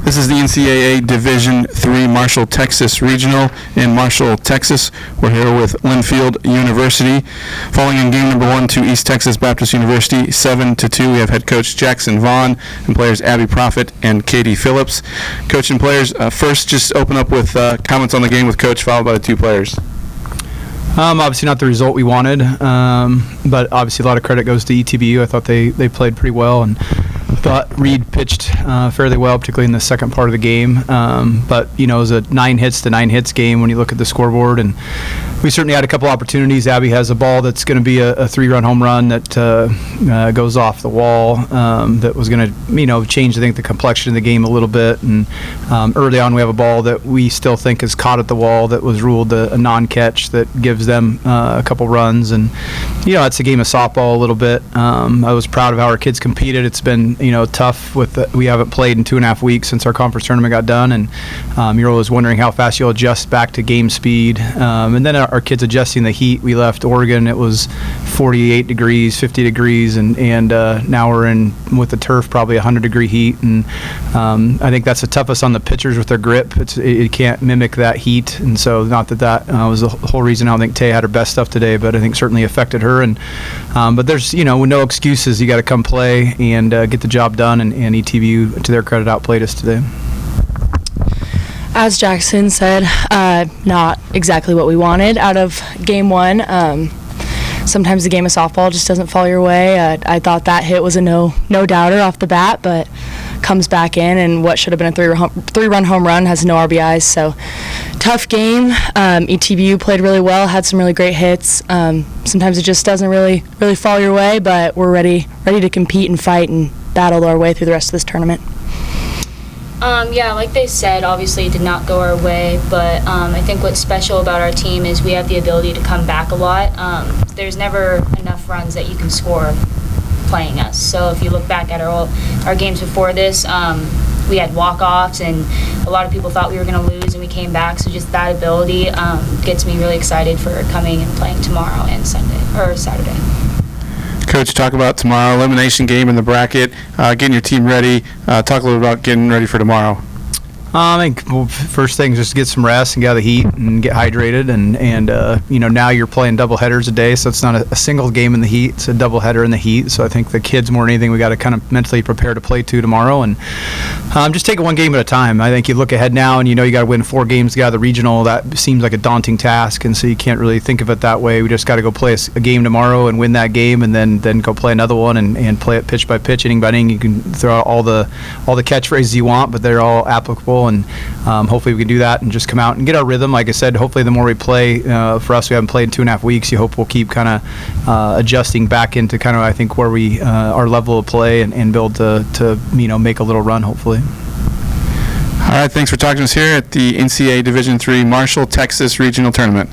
This is the NCAA Division III Marshall, Texas Regional in Marshall, Texas. We're here with Linfield University. Falling in game number 1 to East Texas Baptist University, 7-2. We have head coach Jackson Vaughan and players Abby Proffitt and Katie Phillips. Coach and players, first just open up with comments on the game with Coach, followed by the two players. Obviously not the result we wanted, but obviously a lot of credit goes to ETBU. I thought they played pretty well, and thought Reed pitched fairly well, particularly in the second part of the game. But, you know, it was a 9 hits to 9 hits game when you look at the scoreboard, and we certainly had a couple opportunities. Abby has a ball that's going to be a 3-run home run that goes off the wall that was going to, you know, change, I think, the complexion of the game a little bit. And early on we have a ball that we still think is caught at the wall that was ruled a non-catch that gives them a couple runs. And, you know, it's a game of softball a little bit. I was proud of how our kids competed. It's been, you know, tough we haven't played in 2.5 weeks since our conference tournament got done, and you're always wondering how fast you'll adjust back to game speed. And then our kids adjusting the heat. We left Oregon, it was 48 degrees, 50 degrees, and now we're in with the turf probably 100-degree heat. And I think that's the toughest on the pitchers with their grip. It can't mimic that heat, and so not that was the whole reason I don't think Tay had her best stuff today, but I think certainly affected her. And but there's, you know, no excuses. You got to come play and get the job done, and ETBU, to their credit, outplayed us today. As Jackson said, not exactly what we wanted out of game 1. Sometimes the game of softball just doesn't fall your way. I thought that hit was a no-doubter off the bat, but comes back in, and what should have been a 3-run home run has no RBIs. So tough game. ETBU played really well, had some really great hits. Sometimes it just doesn't really fall your way, but we're ready to compete and fight and battle our way through the rest of this tournament. Yeah, like they said, obviously it did not go our way, but I think what's special about our team is we have the ability to come back a lot. There's never enough runs that you can score playing us. So if you look back at our games before this, we had walk-offs, and a lot of people thought we were going to lose, and we came back. So just that ability gets me really excited for coming and playing tomorrow and Saturday. Coach, talk about tomorrow, elimination game in the bracket, getting your team ready. Talk a little about getting ready for tomorrow. I think first thing is just get some rest and get out of the heat and get hydrated, and you know, now you're playing double headers a day, so it's not a single game in the heat, it's a double header in the heat. So I think the kids, more than anything, we got to kind of mentally prepare to play tomorrow, and just take it one game at a time. I think you look ahead now, and you know you got to win 4 games to get out of the regional. That seems like a daunting task, and so you can't really think of it that way. We just got to go play a game tomorrow and win that game, and then go play another one and play it pitch by pitch, inning by inning. You can throw out all the catchphrases you want, but they're all applicable. And hopefully we can do that and just come out and get our rhythm. Like I said, hopefully the more we play, for us, we haven't played in 2.5 weeks. You hope we'll keep kind of adjusting back into kind of, I think, where we our level of play and build to you know, make a little run, hopefully. All right, thanks for talking to us here at the NCAA Division III Marshall, Texas Regional Tournament.